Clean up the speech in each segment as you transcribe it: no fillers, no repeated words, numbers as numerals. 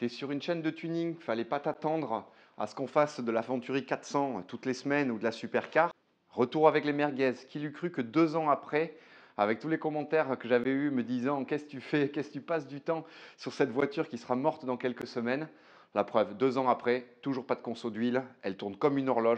Tu es sur une chaîne de tuning, fallait pas t'attendre à ce qu'on fasse de la Venturi 400 toutes les semaines ou de la Supercar. Retour avec les merguez. Qui l'eût cru que 2 ans après, avec tous les commentaires que j'avais eus me disant qu'est-ce que tu fais, qu'est-ce que tu passes du temps sur cette voiture qui sera morte dans quelques semaines. La preuve, 2 ans après, toujours pas de conso d'huile, elle tourne comme une horloge.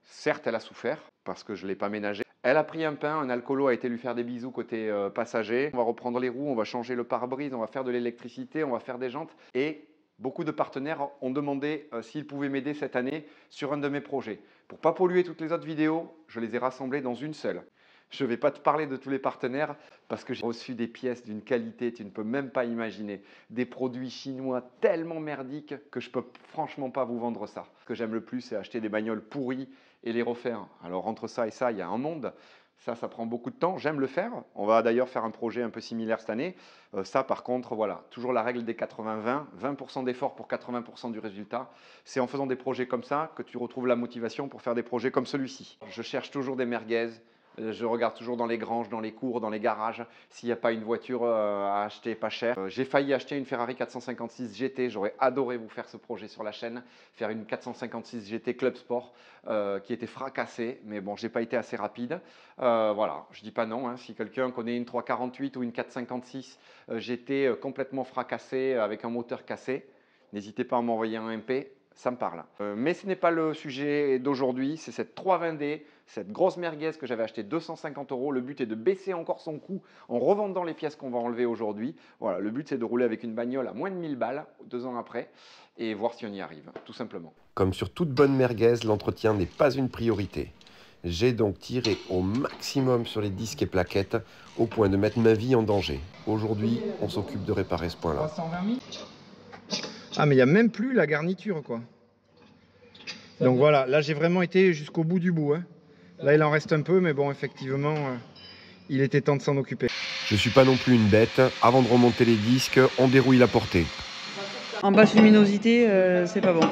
Certes, elle a souffert parce que je ne l'ai pas ménagée. Elle a pris un pain, un alcoolo a été lui faire des bisous côté passager. On va reprendre les roues, on va changer le pare-brise, on va faire de l'électricité, on va faire des jantes. Et beaucoup de partenaires ont demandé s'ils pouvaient m'aider cette année sur un de mes projets. Pour ne pas polluer toutes les autres vidéos, je les ai rassemblées dans une seule. Je ne vais pas te parler de tous les partenaires parce que j'ai reçu des pièces d'une qualité, tu ne peux même pas imaginer. Des produits chinois tellement merdiques que je ne peux franchement pas vous vendre ça. Ce que j'aime le plus, c'est acheter des bagnoles pourries et les refaire. Alors entre ça et ça, il y a un monde. Ça prend beaucoup de temps. J'aime le faire. On va d'ailleurs faire un projet un peu similaire cette année. Ça, par contre, voilà, toujours la règle des 80-20. 20% d'effort pour 80% du résultat. C'est en faisant des projets comme ça que tu retrouves la motivation pour faire des projets comme celui-ci. Je cherche toujours des merguez. Je regarde toujours dans les granges, dans les cours, dans les garages, s'il n'y a pas une voiture à acheter pas cher. J'ai failli acheter une Ferrari 456 GT, j'aurais adoré vous faire ce projet sur la chaîne, faire une 456 GT Club Sport qui était fracassée, mais bon, j'ai pas été assez rapide. Voilà, je dis pas non, hein, si quelqu'un connaît une 348 ou une 456 GT complètement fracassée avec un moteur cassé, n'hésitez pas à m'envoyer un MP. Ça me parle. Mais ce n'est pas le sujet d'aujourd'hui, c'est cette 320D, cette grosse merguez que j'avais acheté 250 €. Le but est de baisser encore son coût en revendant les pièces qu'on va enlever aujourd'hui. Voilà, le but c'est de rouler avec une bagnole à moins de 1000 balles 2 ans après et voir si on y arrive, tout simplement. Comme sur toute bonne merguez, l'entretien n'est pas une priorité. J'ai donc tiré au maximum sur les disques et plaquettes au point de mettre ma vie en danger. Aujourd'hui, on s'occupe de réparer ce point-là. 320 000. Ah mais il n'y a même plus la garniture quoi. Donc voilà, là j'ai vraiment été jusqu'au bout du bout. Hein. Là il en reste un peu mais bon effectivement il était temps de s'en occuper. Je suis pas non plus une bête. Avant de remonter les disques, on dérouille la portée. En basse luminosité, c'est pas bon.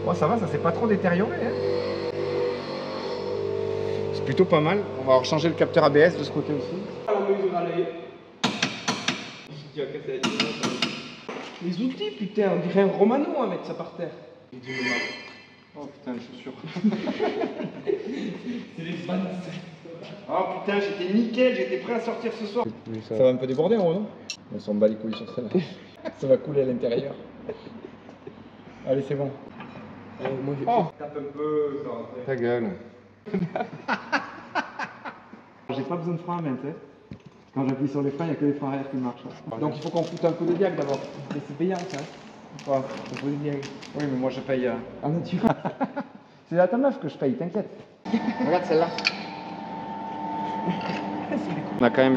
Bon, ça va, ça s'est pas trop détérioré. Hein. C'est plutôt pas mal. On va changer le capteur ABS de ce côté aussi. Les outils, putain, on dirait un Romano à mettre ça par terre. Oh putain, les chaussures. C'est les fans. Oh putain, j'étais nickel, j'étais prêt à sortir ce soir. Ça va un peu déborder en haut, non? On s'en bat les couilles sur celle-là. Ça va couler à l'intérieur. Allez, c'est bon. Moi, Oh, tape un peu. Ta gueule. J'ai pas besoin de frein à main, tu sais. Quand j'appuie sur les freins, il n'y a que les freins arrière qui marchent. Donc il faut qu'on foute un peu de diag d'abord. Mais c'est payant ça. Ouais. On peut le dire. Oui, mais moi je paye. En nature. C'est à ta meuf que je paye, t'inquiète. Regarde celle-là.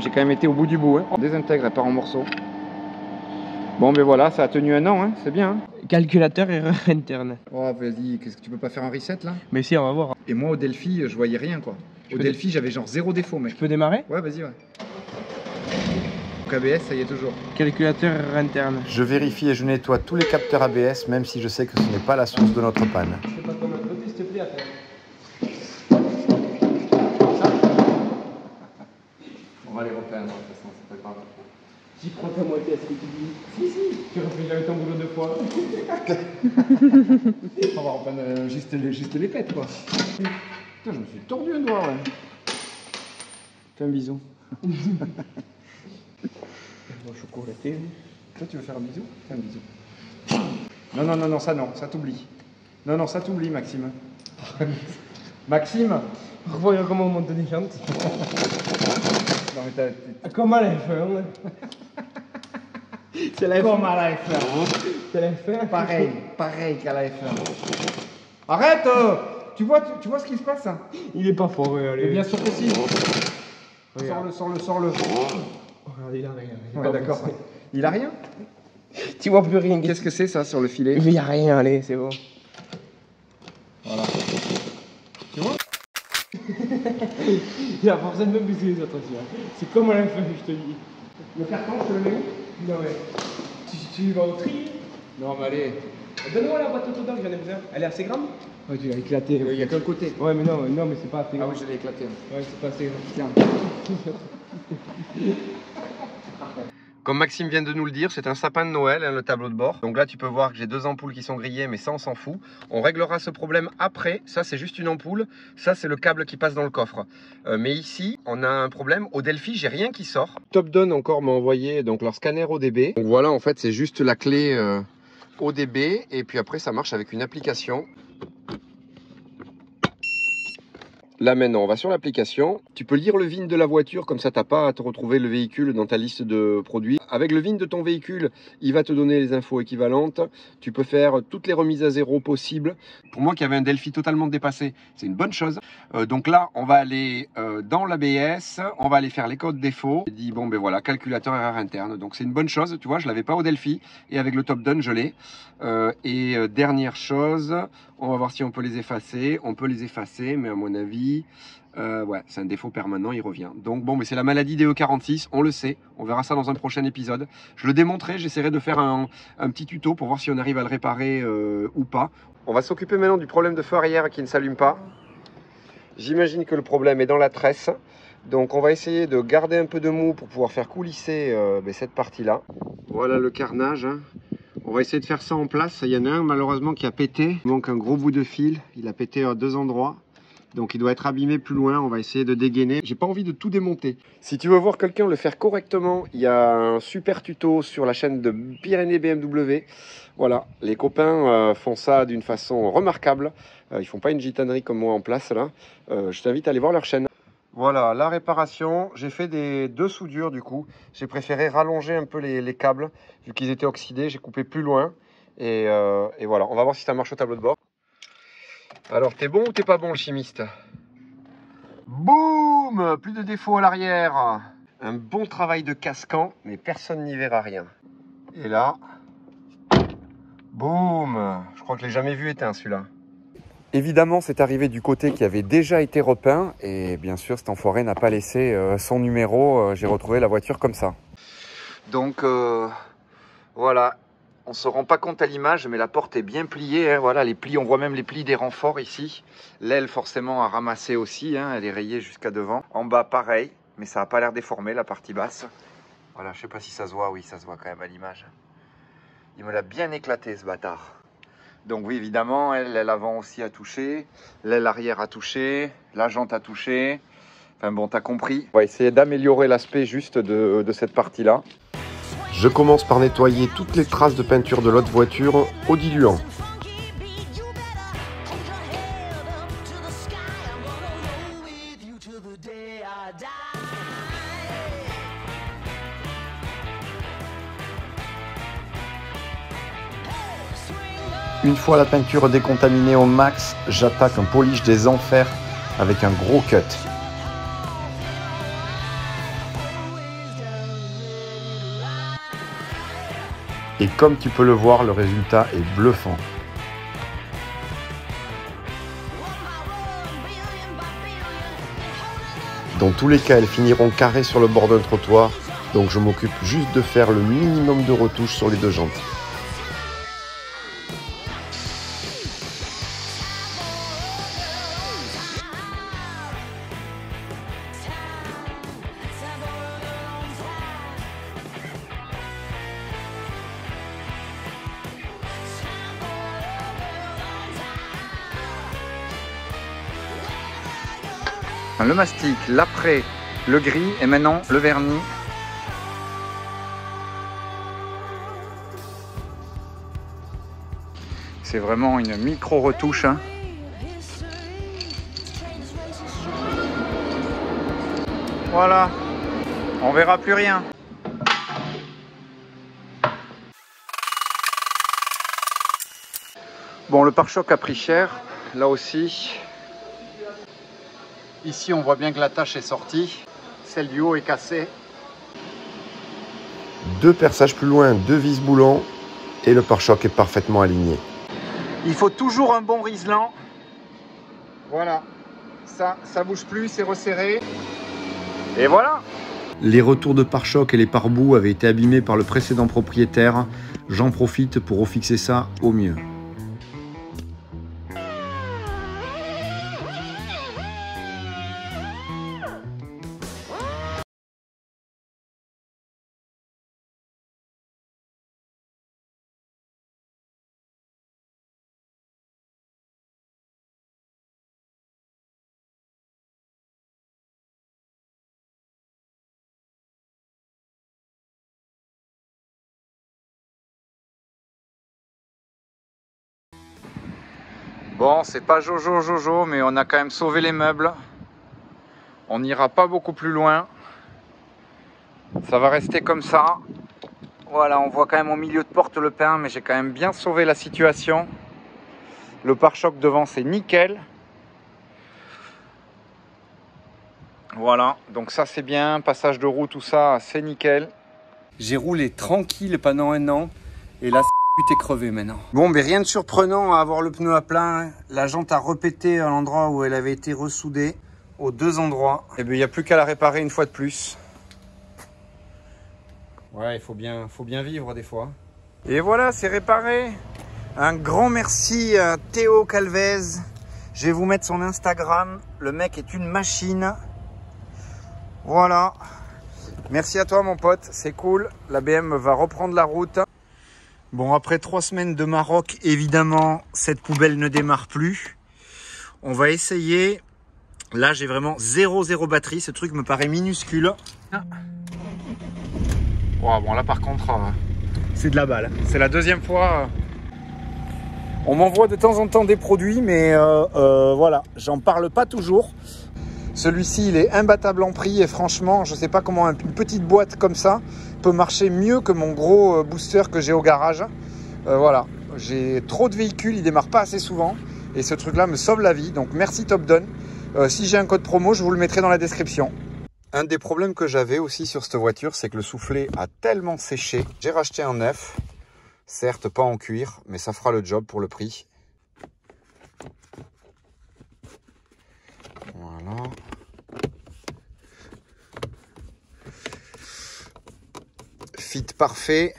J'ai quand même été au bout du bout. Hein. On désintègre, elle part en morceaux. Bon, ben voilà, ça a tenu 1 an, hein. C'est bien. Hein. Calculateur erreur interne. Oh, vas-y, qu'est-ce que tu peux pas faire un reset là? Mais si, on va voir. Et moi au Delphi, je voyais rien quoi. Au Delphi, j'avais genre 0 défaut, mec. Tu peux démarrer? Ouais, vas-y, ouais. Donc ABS, ça y est toujours. Calculateur erreur interne. Je vérifie et je nettoie tous les capteurs ABS, même si je sais que ce n'est pas la source de notre panne. C'est pas comme un côté, s'il te plaît, à faire. On va les repeindre, de toute façon, c'est pas grave. J'y crois qu'à moitié à ce que tu dis. Si, tu refais jamais ton boulot 2 fois. On va repeindre juste les pètes, quoi. Putain, je me suis tordu un doigt, ouais. Fais un bisou. Bon, chocolaté. Toi, tu veux faire un bisou? Fais un bisou. Non, ça t'oublie. Non, ça t'oublie, Maxime. Maxime! Revoyons comment on monte des jantes. Non, mais t'as... Comme à la F1. C'est la F1. Comme à la F1. C'est la F1. Pareil qu'à la F1. Arrête! Tu vois ce qui se passe? Il est pas fort, allez. Mais bien sûr que si. Regarde. Sors-le. Oh, regarde, il a rien. Ouais, d'accord. Il a rien? Tu vois plus rien. Qu'est-ce que c'est ça sur le filet? Mais il y a rien, allez, c'est bon. Voilà. Tu vois? Il a forcé de même plus que les autres aussi. Hein. C'est comme à la fin, je te dis. Le carton, je te le mets où? Non, mais. Tu vas au tri? Non, mais allez. Donne-moi la boîte autodent, j'en ai besoin. Elle est assez grande? Ouais, tu l'as éclaté. Il n'y a qu'un côté. Ouais, mais non, mais c'est pas assez Ah grand. oui, je l'ai éclaté. Ouais, c'est pas assez grand. Tiens. Comme Maxime vient de nous le dire, c'est un sapin de Noël, hein, le tableau de bord. Donc là, tu peux voir que j'ai 2 ampoules qui sont grillées, mais ça, on s'en fout. On réglera ce problème après. Ça, c'est juste une ampoule. Ça, c'est le câble qui passe dans le coffre. Mais ici, on a un problème. Au Delphi, j'ai rien qui sort. Topdon encore m'a envoyé donc leur scanner ODB. Donc voilà, en fait, c'est juste la clé ODB. Et puis après, ça marche avec une application. Là maintenant, on va sur l'application. Tu peux lire le VIN de la voiture, comme ça tu n'as pas à te retrouver le véhicule dans ta liste de produits. Avec le VIN de ton véhicule, il va te donner les infos équivalentes. Tu peux faire toutes les remises à zéro possibles. Pour moi qui avait un Delphi totalement dépassé, c'est une bonne chose. Donc là, on va aller dans l'ABS, on va aller faire les codes défauts. J'ai dit bon ben voilà, calculateur erreur interne. Donc c'est une bonne chose, tu vois, je ne l'avais pas au Delphi. Et avec le Topdon, je l'ai. Dernière chose, on va voir si on peut les effacer. On peut les effacer, mais à mon avis, ouais, c'est un défaut permanent, il revient. Donc bon, mais c'est la maladie des E46, on le sait. On verra ça dans un prochain épisode. Je le démontrerai, j'essaierai de faire un petit tuto pour voir si on arrive à le réparer ou pas. On va s'occuper maintenant du problème de feu arrière qui ne s'allume pas. J'imagine que le problème est dans la tresse. Donc on va essayer de garder un peu de mou pour pouvoir faire coulisser cette partie-là. Voilà le carnage, hein. On va essayer de faire ça en place. Il y en a un malheureusement qui a pété. Il manque un gros bout de fil. Il a pété à 2 endroits. Donc il doit être abîmé plus loin. On va essayer de dégainer. J'ai pas envie de tout démonter. Si tu veux voir quelqu'un le faire correctement, il y a un super tuto sur la chaîne de Pyrénées BMW. Voilà, les copains font ça d'une façon remarquable. Ils font pas une gitanerie comme moi en place là. Je t'invite à aller voir leur chaîne. Voilà, la réparation, j'ai fait 2 soudures du coup. J'ai préféré rallonger un peu les câbles, vu qu'ils étaient oxydés, j'ai coupé plus loin. Et voilà, on va voir si ça marche au tableau de bord. Alors, t'es bon ou t'es pas bon le chimiste? Boum! Plus de défauts à l'arrière. Un bon travail de casquant, mais personne n'y verra rien. Et là, boum! Je crois que je l'ai jamais vu éteint celui-là. Évidemment, c'est arrivé du côté qui avait déjà été repeint et bien sûr, cet enfoiré n'a pas laissé son numéro. J'ai retrouvé la voiture comme ça. Donc voilà, on se rend pas compte à l'image, mais la porte est bien pliée. Hein. Voilà, les plis, on voit même les plis des renforts ici. L'aile forcément a ramassé aussi, hein, elle est rayée jusqu'à devant. En bas, pareil, mais ça n'a pas l'air déformé la partie basse. Voilà, je sais pas si ça se voit. Oui, ça se voit quand même à l'image. Il me l'a bien éclaté ce bâtard. Donc oui, évidemment, l'aile avant aussi a touché, l'aile arrière a touché, la jante a touché. Enfin bon, t'as compris. On va essayer d'améliorer l'aspect juste de cette partie-là. Je commence par nettoyer toutes les traces de peinture de l'autre voiture au diluant. Une fois la peinture décontaminée au max, j'attaque un polish des enfers avec un gros cut. Et comme tu peux le voir, le résultat est bluffant. Dans tous les cas, elles finiront carrées sur le bord d'un trottoir, donc je m'occupe juste de faire le minimum de retouches sur les 2 jantes. Le mastic, l'après, le gris et maintenant le vernis. C'est vraiment une micro-retouche. Hein. Voilà, on verra plus rien. Bon, le pare-choc a pris cher, là aussi. Ici, on voit bien que la tache est sortie. Celle du haut est cassée. 2 perçages plus loin, 2 vis-boulons et le pare-choc est parfaitement aligné. Il faut toujours un bon riselant. Voilà. Ça bouge plus, c'est resserré. Et voilà. Les retours de pare-choc et les pare-boues avaient été abîmés par le précédent propriétaire. J'en profite pour refixer ça au mieux. Bon, c'est pas Jojo, mais on a quand même sauvé les meubles. On n'ira pas beaucoup plus loin. Ça va rester comme ça. Voilà, on voit quand même au milieu de porte le pain, mais j'ai quand même bien sauvé la situation. Le pare-choc devant, c'est nickel. Voilà, donc ça c'est bien. Passage de roue, tout ça, c'est nickel. J'ai roulé tranquille pendant un an. Et là, t'es crevé maintenant. Bon, mais rien de surprenant à avoir le pneu à plein. La jante a repété à l'endroit où elle avait été ressoudée, aux deux endroits. Et bien, il n'y a plus qu'à la réparer une fois de plus. Ouais, il faut bien vivre des fois. Et voilà, c'est réparé. Un grand merci à Théo Calvez. Je vais vous mettre son Instagram. Le mec est une machine. Voilà. Merci à toi, mon pote. C'est cool. La BM va reprendre la route. Bon, après 3 semaines de Maroc, évidemment, cette poubelle ne démarre plus. On va essayer. Là, j'ai vraiment 0 batterie. Ce truc me paraît minuscule. Oh, bon, là, par contre, c'est de la balle. C'est la deuxième fois. On m'envoie de temps en temps des produits, mais voilà, j'en parle pas toujours. Celui-ci, il est imbattable en prix et franchement, je sais pas comment une petite boîte comme ça peut marcher mieux que mon gros booster que j'ai au garage. Voilà, j'ai trop de véhicules, il démarre pas assez souvent et ce truc-là me sauve la vie. Donc merci Topdon. Si j'ai un code promo, je vous le mettrai dans la description. Un des problèmes que j'avais aussi sur cette voiture, c'est que le soufflet a tellement séché. J'ai racheté un neuf, certes pas en cuir, mais ça fera le job pour le prix. Voilà. Fit parfait.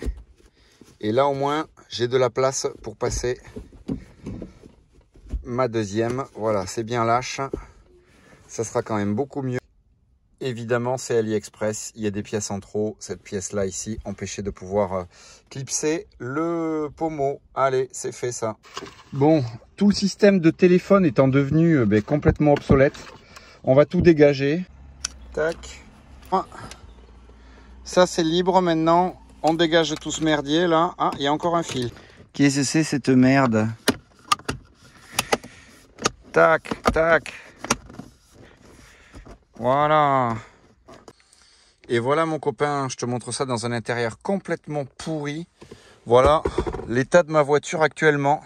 Et là au moins j'ai de la place pour passer ma deuxième. Voilà, c'est bien lâche. Ça sera quand même beaucoup mieux. Évidemment, c'est AliExpress. Il y a des pièces en trop. Cette pièce-là ici, empêchée de pouvoir clipser le pommeau. Allez, c'est fait ça. Bon, tout le système de téléphone étant devenu complètement obsolète, on va tout dégager. Tac. Ça, c'est libre maintenant. On dégage tout ce merdier là. Ah, il y a encore un fil. Qu'est-ce que c'est cette merde? Tac, tac. Voilà. Et voilà mon copain, je te montre ça dans un intérieur complètement pourri. Voilà l'état de ma voiture actuellement.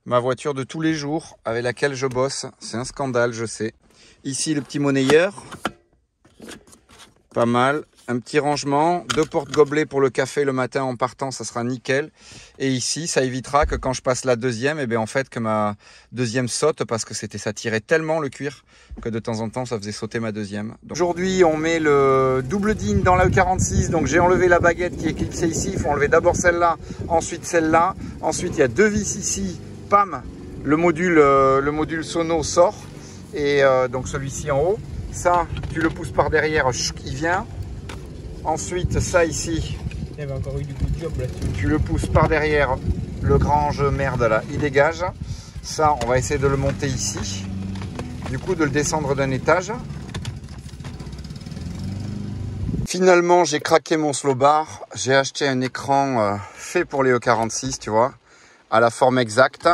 Ma voiture de tous les jours avec laquelle je bosse. C'est un scandale, je sais. Ici le petit monnayeur. Pas mal. Un petit rangement, 2 porte-gobelets pour le café le matin en partant, ça sera nickel. Et ici, ça évitera que quand je passe la deuxième, et bien en fait que ma deuxième saute parce que ça tirait tellement le cuir que de temps en temps ça faisait sauter ma deuxième. Aujourd'hui, on met le double DIN dans la E46, donc j'ai enlevé la baguette qui est clipsée ici. Il faut enlever d'abord celle-là, ensuite celle-là. Ensuite, il y a 2 vis ici. Pam, le module sono sort et donc celui-ci en haut. Ça, tu le pousses par derrière, il vient. Ensuite, ça ici, Il y avait encore eu du coup de job là-dessus. tu le pousses par derrière, le grange merde là, il dégage. Ça, on va essayer de le monter ici. Du coup, de le descendre d'un étage. Finalement, j'ai craqué mon slow bar. J'ai acheté un écran fait pour les E46, tu vois, à la forme exacte.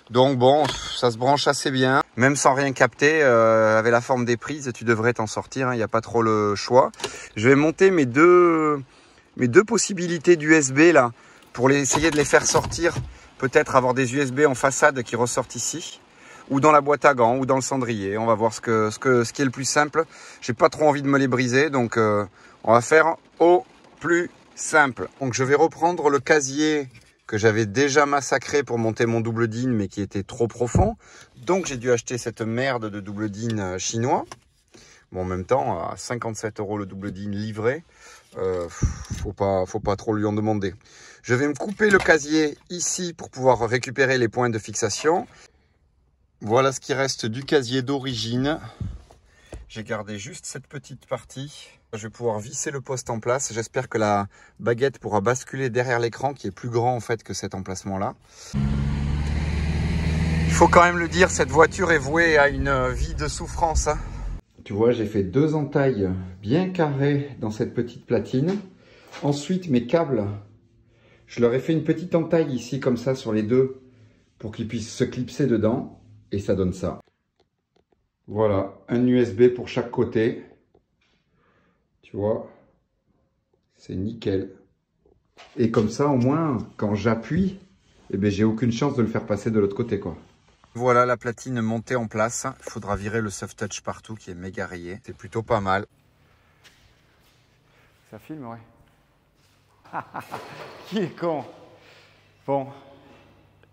Donc bon, ça se branche assez bien. Même sans rien capter, avec la forme des prises, tu devrais t'en sortir. Il n'y a pas trop le choix. Je vais monter mes deux possibilités d'USB là, pour essayer de les faire sortir. Peut-être avoir des USB en façade qui ressortent ici, ou dans la boîte à gants, ou dans le cendrier. On va voir ce qui est le plus simple. J'ai pas trop envie de me les briser, donc on va faire au plus simple. Donc je vais reprendre le casier que j'avais déjà massacré pour monter mon double DIN, mais qui était trop profond. Donc j'ai dû acheter cette merde de double DIN chinois. Bon, en même temps, à 57 € le double DIN livré, faut pas trop lui en demander. Je vais me couper le casier ici pour pouvoir récupérer les points de fixation. Voilà ce qui reste du casier d'origine. J'ai gardé juste cette petite partie. Je vais pouvoir visser le poste en place. J'espère que la baguette pourra basculer derrière l'écran qui est plus grand en fait que cet emplacement-là. Il faut quand même le dire, cette voiture est vouée à une vie de souffrance. Hein. Tu vois, j'ai fait 2 entailles bien carrées dans cette petite platine. Ensuite, mes câbles, je leur ai fait une petite entaille ici comme ça sur les deux pour qu'ils puissent se clipser dedans. Et ça donne ça. Voilà, un USB pour chaque côté. Tu vois, c'est nickel. Et comme ça, au moins, quand j'appuie, eh ben, j'ai aucune chance de le faire passer de l'autre côté, quoi. Voilà la platine montée en place. Il faudra virer le soft touch partout qui est méga rayé. C'est plutôt pas mal. Ça filme, ouais. Qui est con. Bon.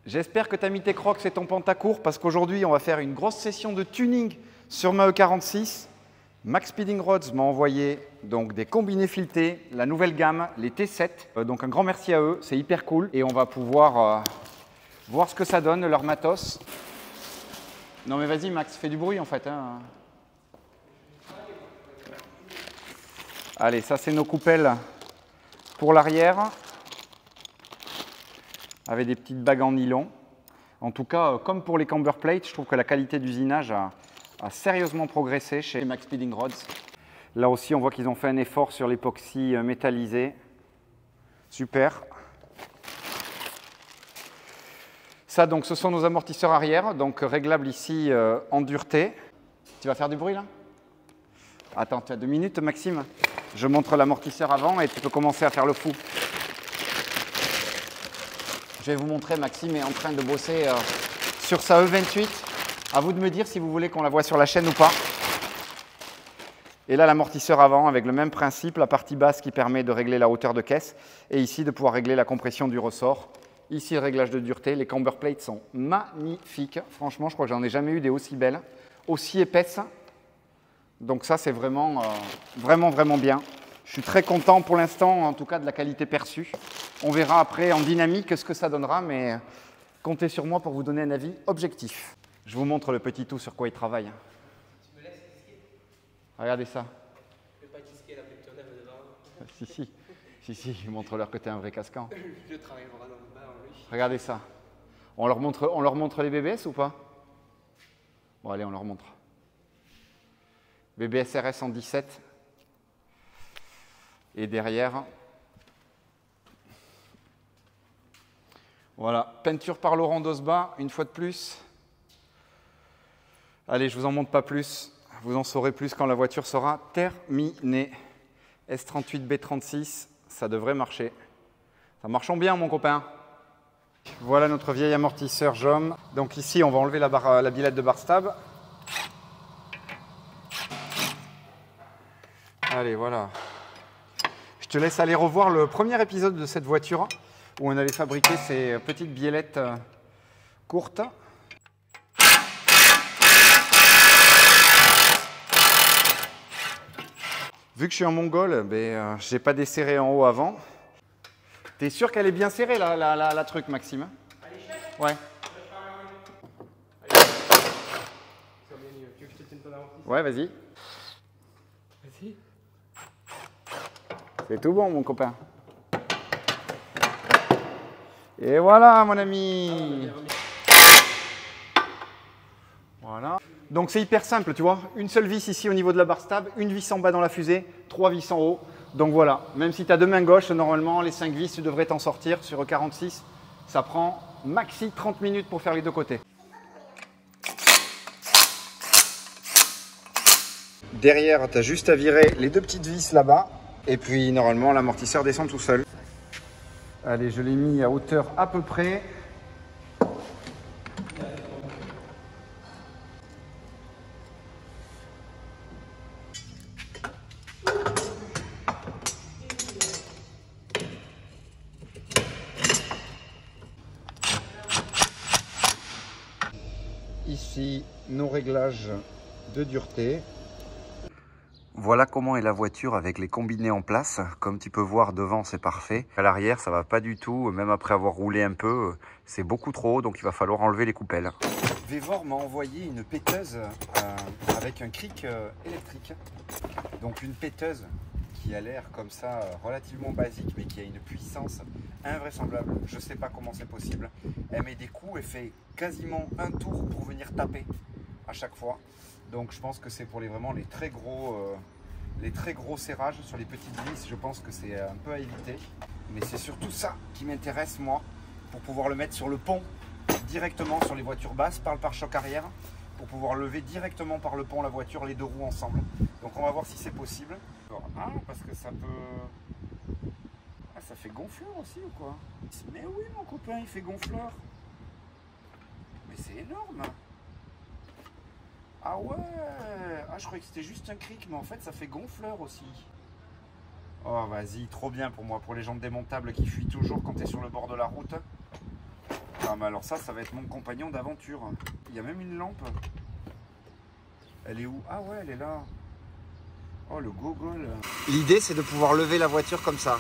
J'espère que tu as mis tes crocs et ton pantacourt parce qu'aujourd'hui, on va faire une grosse session de tuning sur ma E46. Max Speeding Rods m'a envoyé donc des combinés filetés, la nouvelle gamme, les T7. Donc un grand merci à eux, c'est hyper cool. Et on va pouvoir voir ce que ça donne, leur matos. Non mais vas-y Max, fais du bruit en fait. Hein. Allez, ça c'est nos coupelles pour l'arrière. Avec des petites bagues en nylon. En tout cas, comme pour les camber plates, je trouve que la qualité d'usinage a sérieusement progressé chez Max Speeding Rods. Là aussi, on voit qu'ils ont fait un effort sur l'époxy métallisé. Super. Ça, donc, ce sont nos amortisseurs arrière, donc réglables ici en dureté. Tu vas faire du bruit là? Attends, tu as 2 minutes, Maxime. Je montre l'amortisseur avant et tu peux commencer à faire le fou. Je vais vous montrer, Maxime est en train de bosser sur sa E28. À vous de me dire si vous voulez qu'on la voit sur la chaîne ou pas. Et là, l'amortisseur avant avec le même principe, la partie basse qui permet de régler la hauteur de caisse et ici de pouvoir régler la compression du ressort. Ici, le réglage de dureté. Les camber plates sont magnifiques. Franchement, je crois que j'en ai jamais eu des aussi belles, aussi épaisses. Donc ça, c'est vraiment, vraiment bien. Je suis très content pour l'instant, en tout cas, de la qualité perçue. On verra après en dynamique ce que ça donnera, mais comptez sur moi pour vous donner un avis objectif. Je vous montre le petit tout sur quoi il travaille. Tu me laisses disquer? Regardez ça. Je ne vais pas disquer la pétionnelle devant. Si, montre-leur que tu es un vrai casquant. Je travaille vraiment dans le bar, oui. Regardez ça. On leur montre les BBS ou pas? Bon, allez, on leur montre. BBS RS en 17. Et derrière, voilà, peinture par Laurent Dosba, une fois de plus. Allez, je ne vous en montre pas plus. Vous en saurez plus quand la voiture sera terminée. S38 B36, ça devrait marcher. Ça marchons bien, mon copain. Voilà notre vieil amortisseur JOM. Donc ici, on va enlever la billette de bar stab. Allez, voilà. Je te laisse aller revoir le premier épisode de cette voiture où on avait fabriqué ces petites biellettes courtes. Vu que je suis en mongol, je n'ai pas desserré en haut avant. T'es sûr qu'elle est bien serrée la truc, Maxime? Ouais. Ouais, vas-y. Vas-y. C'est tout bon, mon copain. Et voilà, mon ami. Voilà. Donc, c'est hyper simple, tu vois. Une seule vis ici au niveau de la barre stab, une vis en bas dans la fusée, 3 vis en haut. Donc, voilà. Même si tu as 2 mains gauches, normalement, les 5 vis, tu devrais t'en sortir. Sur E46, ça prend maxi 30 minutes pour faire les 2 côtés. Derrière, tu as juste à virer les 2 petites vis là-bas. Et puis, normalement, l'amortisseur descend tout seul. Allez, je l'ai mis à hauteur à peu près. Ici, nos réglages de dureté. Voilà comment est la voiture avec les combinés en place. Comme tu peux voir, devant c'est parfait. À l'arrière ça va pas du tout, même après avoir roulé un peu, c'est beaucoup trop, donc il va falloir enlever les coupelles. Vévor m'a envoyé une péteuse avec un cric électrique. Donc une péteuse qui a l'air comme ça relativement basique, mais qui a une puissance invraisemblable. Je sais pas comment c'est possible. Elle met des coups, elle fait quasiment un tour pour venir taper à chaque fois. Donc je pense que c'est pour vraiment les très gros serrages. Sur les petites vis, je pense que c'est un peu à éviter. Mais c'est surtout ça qui m'intéresse moi, pour pouvoir le mettre sur le pont, directement sur les voitures basses, par le pare-choc arrière, pour pouvoir lever directement par le pont la voiture, les deux roues ensemble. Donc on va voir si c'est possible. Ah, parce que ça peut... Ah, ça fait gonfleur aussi ou quoi? Mais oui mon copain, il fait gonfleur. Mais c'est énorme. Ah ouais, ah, je croyais que c'était juste un cric, mais en fait ça fait gonfleur aussi. Oh vas-y, trop bien pour moi, pour les jantes démontables qui fuient toujours quand tu es sur le bord de la route. Ah mais alors ça va être mon compagnon d'aventure. Il y a même une lampe. Elle est où? Ah ouais, elle est là. Oh le gogol. L'idée c'est de pouvoir lever la voiture comme ça.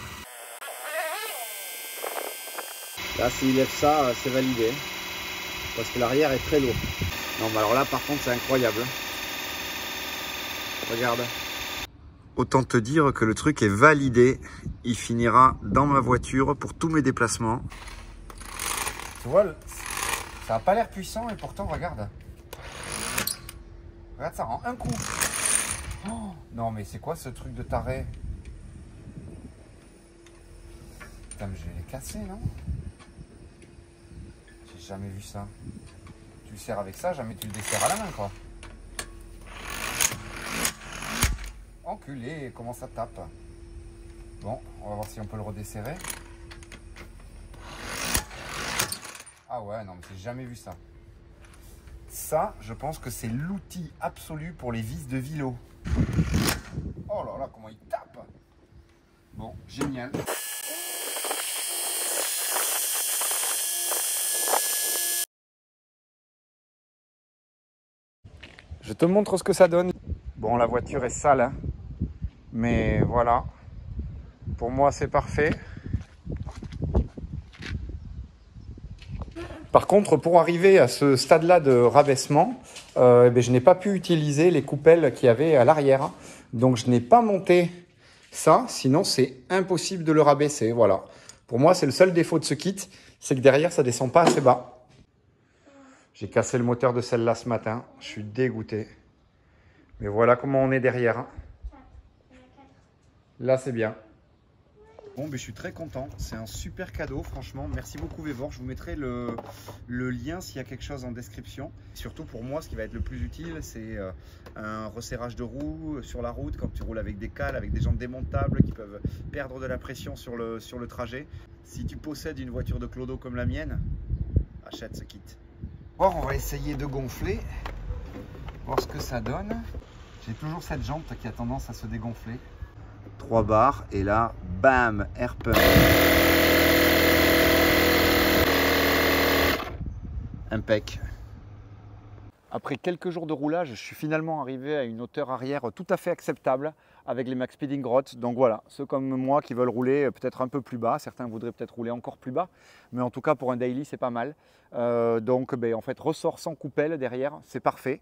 Là s'il lève ça, c'est validé. Parce que l'arrière est très lourd. Non mais alors là par contre c'est incroyable. Regarde. Autant te dire que le truc est validé. Il finira dans ma voiture pour tous mes déplacements. Tu vois, ça n'a pas l'air puissant et pourtant regarde. Regarde ça en un coup. Oh, non mais c'est quoi ce truc de taré? Putain mais je vais les casser non? J'ai jamais vu ça. Tu le serres avec ça, jamais tu le desserres à la main quoi. Enculé, comment ça tape. Bon, on va voir si on peut le redesserrer. Ah ouais, non mais j'ai jamais vu ça. Ça, je pense que c'est l'outil absolu pour les vis de vélo. Oh là là, comment il tape. Bon, génial. Je te montre ce que ça donne. Bon, la voiture est sale, hein, mais voilà. Pour moi, c'est parfait. Par contre, pour arriver à ce stade-là de rabaissement, je n'ai pas pu utiliser les coupelles qu'il y avait à l'arrière. Donc, je n'ai pas monté ça, sinon c'est impossible de le rabaisser. Voilà. Pour moi, c'est le seul défaut de ce kit, c'est que derrière, ça ne descend pas assez bas. J'ai cassé le moteur de celle-là ce matin. Je suis dégoûté. Mais voilà comment on est derrière. Là, c'est bien. Bon, je suis très content. C'est un super cadeau, franchement. Merci beaucoup, Vévor. Je vous mettrai le lien s'il y a quelque chose en description. Surtout pour moi, ce qui va être le plus utile, c'est un resserrage de roues sur la route quand tu roules avec des cales, avec des jantes démontables qui peuvent perdre de la pression sur le trajet. Si tu possèdes une voiture de clodo comme la mienne, achète ce kit. Bon, on va essayer de gonfler, voir ce que ça donne. J'ai toujours cette jante qui a tendance à se dégonfler. 3 barres et là, bam, air pump. Impec. Après quelques jours de roulage, je suis finalement arrivé à une hauteur arrière tout à fait acceptable avec les Max Speeding Rods. Donc voilà, ceux comme moi qui veulent rouler peut-être un peu plus bas, certains voudraient peut-être rouler encore plus bas, mais en tout cas pour un daily c'est pas mal. Donc en fait ressort sans coupelle derrière, c'est parfait.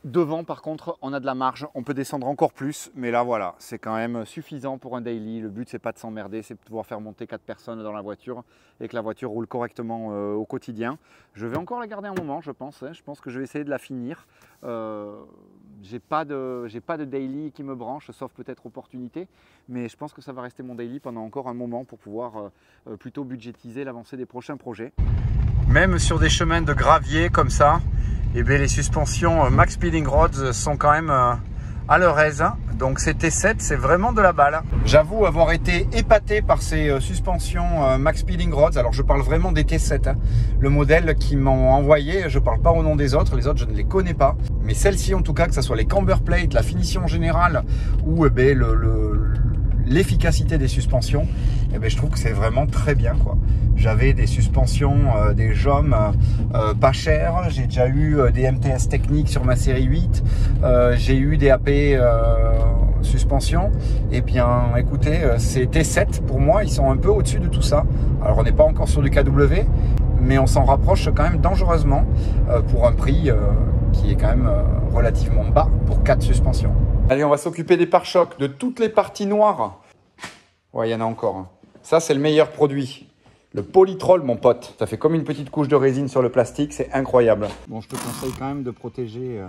Devant par contre on a de la marge, on peut descendre encore plus, mais là voilà, c'est quand même suffisant pour un daily. Le but c'est pas de s'emmerder, c'est de pouvoir faire monter 4 personnes dans la voiture et que la voiture roule correctement au quotidien. Je vais encore la garder un moment je pense, hein. Je pense que je vais essayer de la finir. J'ai pas de daily qui me branche, sauf peut-être opportunité, mais je pense que ça va rester mon daily pendant encore un moment pour pouvoir plutôt budgétiser l'avancée des prochains projets. Même sur des chemins de gravier comme ça, eh bien, les suspensions Max Speeding Rods sont quand même à leur aise. Donc ces T7, c'est vraiment de la balle. J'avoue avoir été épaté par ces suspensions Max Speeding Rods. Alors je parle vraiment des T7. Hein. Le modèle qu'ils m'ont envoyé, je ne parle pas au nom des autres. Les autres, je ne les connais pas. Mais celle-ci, en tout cas, que ce soit les camber plates, la finition générale ou eh bien, l'efficacité des suspensions, eh bien, je trouve que c'est vraiment très bien, quoi. J'avais des suspensions, des JOM pas chères, j'ai déjà eu des MTS techniques sur ma série 8, j'ai eu des AP suspension. Et bien écoutez, ces T7 pour moi ils sont un peu au-dessus de tout ça. Alors on n'est pas encore sur du KW, mais on s'en rapproche quand même dangereusement pour un prix qui est quand même relativement bas pour 4 suspensions. Allez, on va s'occuper des pare-chocs, de toutes les parties noires. Ouais, il y en a encore. Hein. Ça, c'est le meilleur produit. Le Polytrol, mon pote. Ça fait comme une petite couche de résine sur le plastique, c'est incroyable. Bon, je te conseille quand même de protéger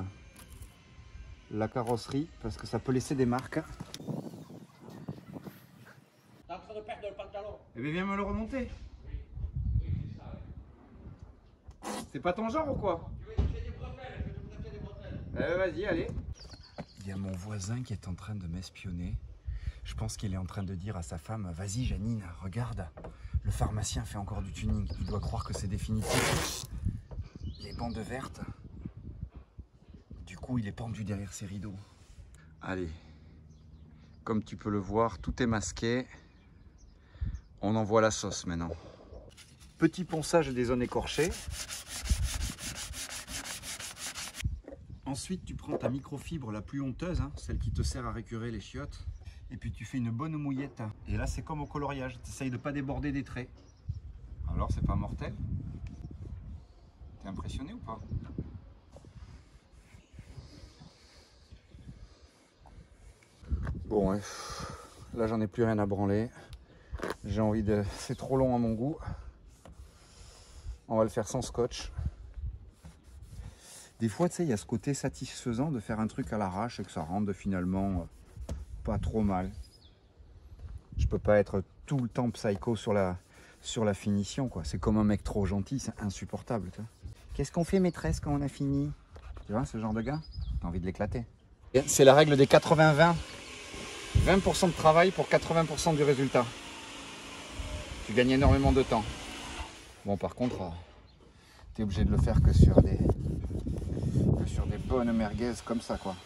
la carrosserie parce que ça peut laisser des marques. T'es en train de perdre le pantalon. Eh bien, viens me le remonter. C'est pas ton genre ou quoi? Tu veux toucher des bretelles? Je vais te prêter des bretelles. Vas-y, allez. Il y a mon voisin qui est en train de m'espionner. Je pense qu'il est en train de dire à sa femme, vas-y Janine, regarde, le pharmacien fait encore du tuning, il doit croire que c'est définitif. Les bandes vertes, du coup il est pendu derrière ses rideaux. Allez, comme tu peux le voir, tout est masqué. On envoie la sauce maintenant. Petit ponçage des zones écorchées. Ensuite, tu prends ta microfibre la plus honteuse, hein, celle qui te sert à récurer les chiottes. Et puis tu fais une bonne mouillette. Et là, c'est comme au coloriage. Tu essayes de ne pas déborder des traits. Alors, c'est pas mortel? T'es impressionné ou pas? Bon, ouais. Là, j'en ai plus rien à branler. J'ai envie de... C'est trop long à mon goût. On va le faire sans scotch. Des fois, tu sais, il y a ce côté satisfaisant de faire un truc à l'arrache et que ça rende finalement pas trop mal. Je peux pas être tout le temps psycho sur la finition, quoi. C'est comme un mec trop gentil, c'est insupportable. Qu'est-ce qu'on fait, maîtresse, quand on a fini? Tu vois, ce genre de gars, t'as envie de l'éclater. C'est la règle des 80-20. 20% de travail pour 80% du résultat. Tu gagnes énormément de temps. Bon, par contre, tu es obligé de le faire que sur des bonnes merguez comme ça, quoi.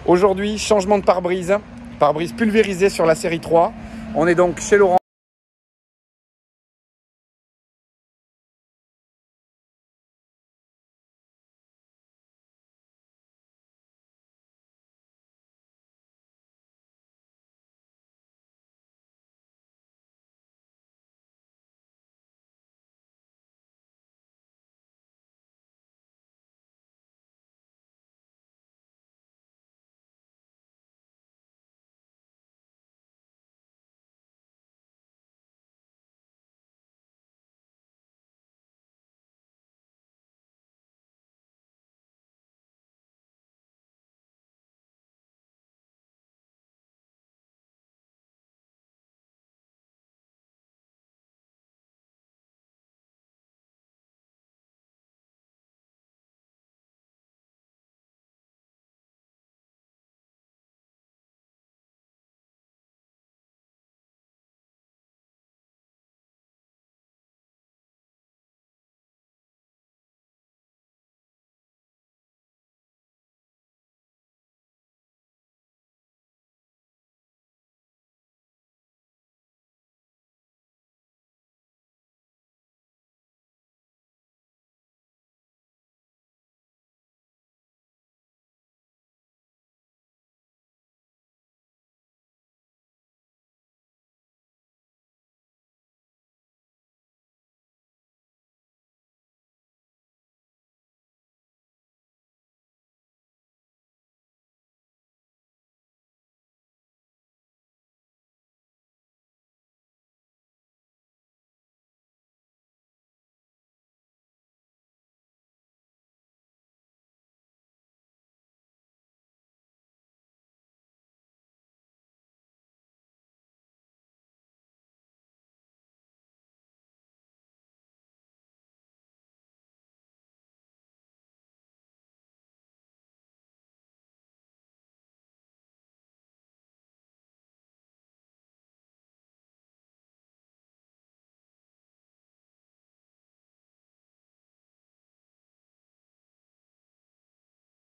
Aujourd'hui, changement de pare-brise. Pare-brise pulvérisé sur la série 3. On est donc chez Laurent.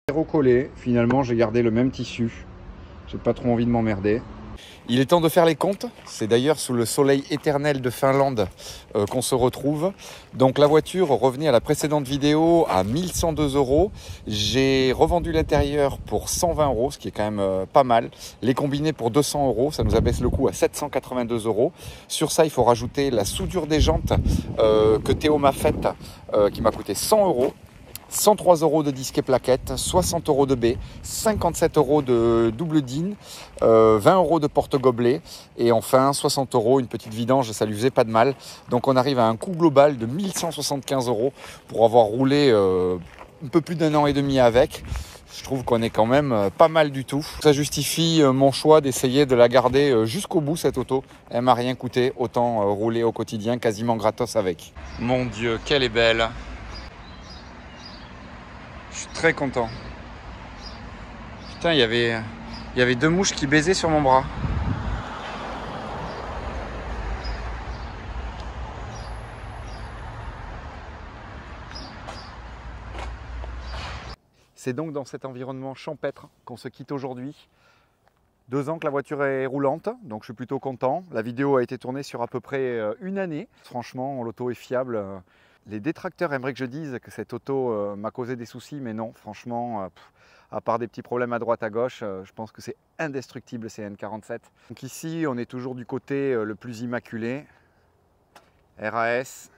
Recollé, finalement j'ai gardé le même tissu. J'ai pas trop envie de m'emmerder. Il est temps de faire les comptes. C'est d'ailleurs sous le soleil éternel de Finlande qu'on se retrouve. Donc la voiture revenait à la précédente vidéo à 1102 €. J'ai revendu l'intérieur pour 120 €, ce qui est quand même pas mal. Les combinés pour 200 €, ça nous abaisse le coût à 782 €. Sur ça, il faut rajouter la soudure des jantes que Théo m'a faite, qui m'a coûté 100 €. 103 € de disque et plaquettes, 60 € de baie, 57 € de double DIN, 20 € de porte-gobelet et enfin 60 € une petite vidange, ça lui faisait pas de mal. Donc on arrive à un coût global de 1175 € pour avoir roulé un peu plus d'1 an et demi avec. Je trouve qu'on est quand même pas mal du tout. Ça justifie mon choix d'essayer de la garder jusqu'au bout cette auto. Elle m'a rien coûté, autant rouler au quotidien quasiment gratos avec. Mon Dieu, qu'elle est belle! Je suis très content. Putain, il y avait 2 mouches qui baisaient sur mon bras. C'est donc dans cet environnement champêtre qu'on se quitte aujourd'hui. 2 ans que la voiture est roulante, donc je suis plutôt content. La vidéo a été tournée sur à peu près 1 année. Franchement, l'auto est fiable. Les détracteurs aimeraient que je dise que cette auto m'a causé des soucis, mais non, franchement, à part des petits problèmes à droite à gauche, je pense que c'est indestructible ces N47. Donc ici, on est toujours du côté le plus immaculé, RAS.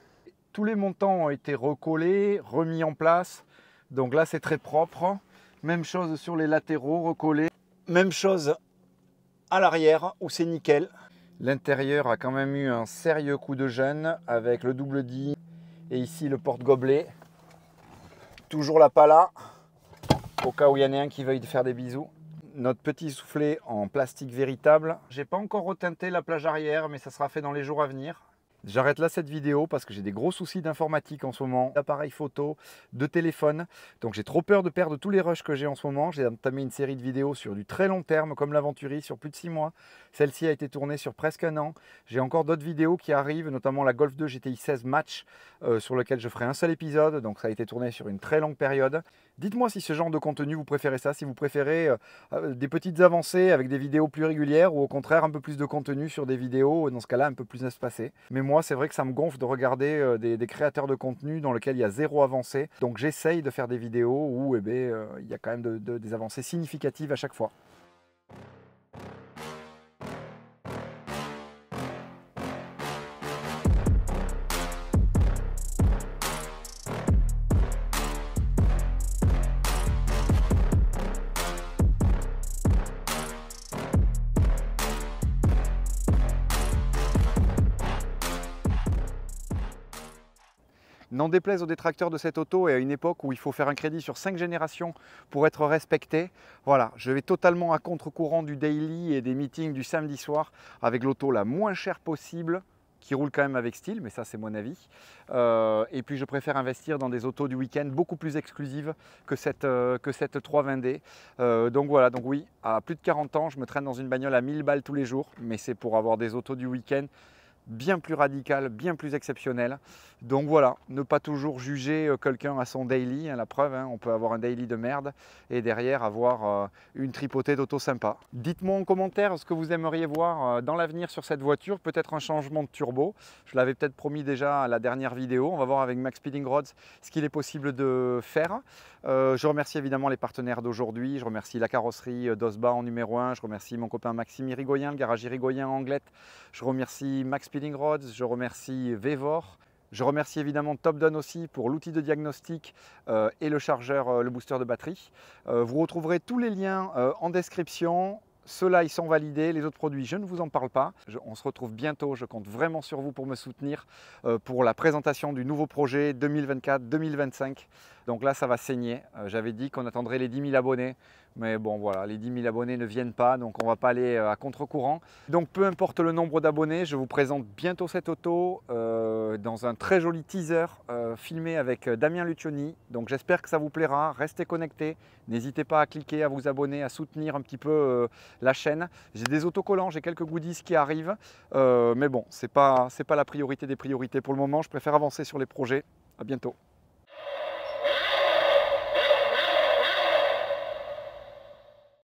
Tous les montants ont été recollés, remis en place, donc là c'est très propre. Même chose sur les latéraux, recollés. Même chose à l'arrière où c'est nickel. L'intérieur a quand même eu un sérieux coup de jeune avec le double DIN. Et ici le porte-gobelet, toujours la pala, au cas où il y en a un qui veuille faire des bisous. Notre petit soufflet en plastique véritable. J'ai pas encore reteinté la plage arrière, mais ça sera fait dans les jours à venir. J'arrête là cette vidéo parce que j'ai des gros soucis d'informatique en ce moment, d'appareil photo, de téléphone. Donc j'ai trop peur de perdre tous les rushs que j'ai en ce moment. J'ai entamé une série de vidéos sur du très long terme comme l'Aventuri sur plus de 6 mois. Celle-ci a été tournée sur presque 1 an. J'ai encore d'autres vidéos qui arrivent, notamment la Golf 2 GTI 16 Match sur lequel je ferai un seul épisode. Donc ça a été tourné sur une très longue période. Dites-moi si ce genre de contenu vous préférez ça, si vous préférez des petites avancées avec des vidéos plus régulières ou au contraire un peu plus de contenu sur des vidéos, dans ce cas-là un peu plus espacées. Mais moi c'est vrai que ça me gonfle de regarder des créateurs de contenu dans lesquels il y a 0 avancée. Donc j'essaye de faire des vidéos où il y a quand même des avancées significatives à chaque fois. N'en déplaise aux détracteurs de cette auto et à une époque où il faut faire un crédit sur 5 générations pour être respecté. Voilà, je vais totalement à contre-courant du daily et des meetings du samedi soir avec l'auto la moins chère possible, qui roule quand même avec style, mais ça c'est mon avis. Et puis je préfère investir dans des autos du week-end beaucoup plus exclusives que cette 320D. Donc voilà, donc oui, à plus de 40 ans, je me traîne dans une bagnole à 1000 balles tous les jours, mais c'est pour avoir des autos du week-end bien plus radical, bien plus exceptionnel. Donc voilà, ne pas toujours juger quelqu'un à son daily, hein, la preuve, hein, on peut avoir un daily de merde et derrière avoir une tripotée d'auto sympa. Dites-moi en commentaire ce que vous aimeriez voir dans l'avenir sur cette voiture, peut-être un changement de turbo. Je l'avais peut-être promis déjà à la dernière vidéo, on va voir avec Max Speeding Rods ce qu'il est possible de faire. Je remercie évidemment les partenaires d'aujourd'hui, je remercie la carrosserie d'Osba en numéro 1, je remercie mon copain Maxime Irigoyen, le garage Irigoyen en Anglette, je remercie Max Speeding Rods, je remercie Vevor, je remercie évidemment Topdon aussi pour l'outil de diagnostic et le chargeur, le booster de batterie. Vous retrouverez tous les liens en description. Ceux-là, ils sont validés. Les autres produits, je ne vous en parle pas. On se retrouve bientôt. Je compte vraiment sur vous pour me soutenir pour la présentation du nouveau projet 2024-2025. Donc là, ça va saigner. J'avais dit qu'on attendrait les 10 000 abonnés. Mais bon, voilà, les 10 000 abonnés ne viennent pas. Donc on ne va pas aller à contre-courant. Donc peu importe le nombre d'abonnés, je vous présente bientôt cette auto dans un très joli teaser filmé avec Damien Lucioni. Donc j'espère que ça vous plaira. Restez connectés. N'hésitez pas à cliquer, à vous abonner, à soutenir un petit peu la chaîne. J'ai des autocollants, j'ai quelques goodies qui arrivent. Mais bon, c'est pas la priorité des priorités pour le moment. Je préfère avancer sur les projets. À bientôt.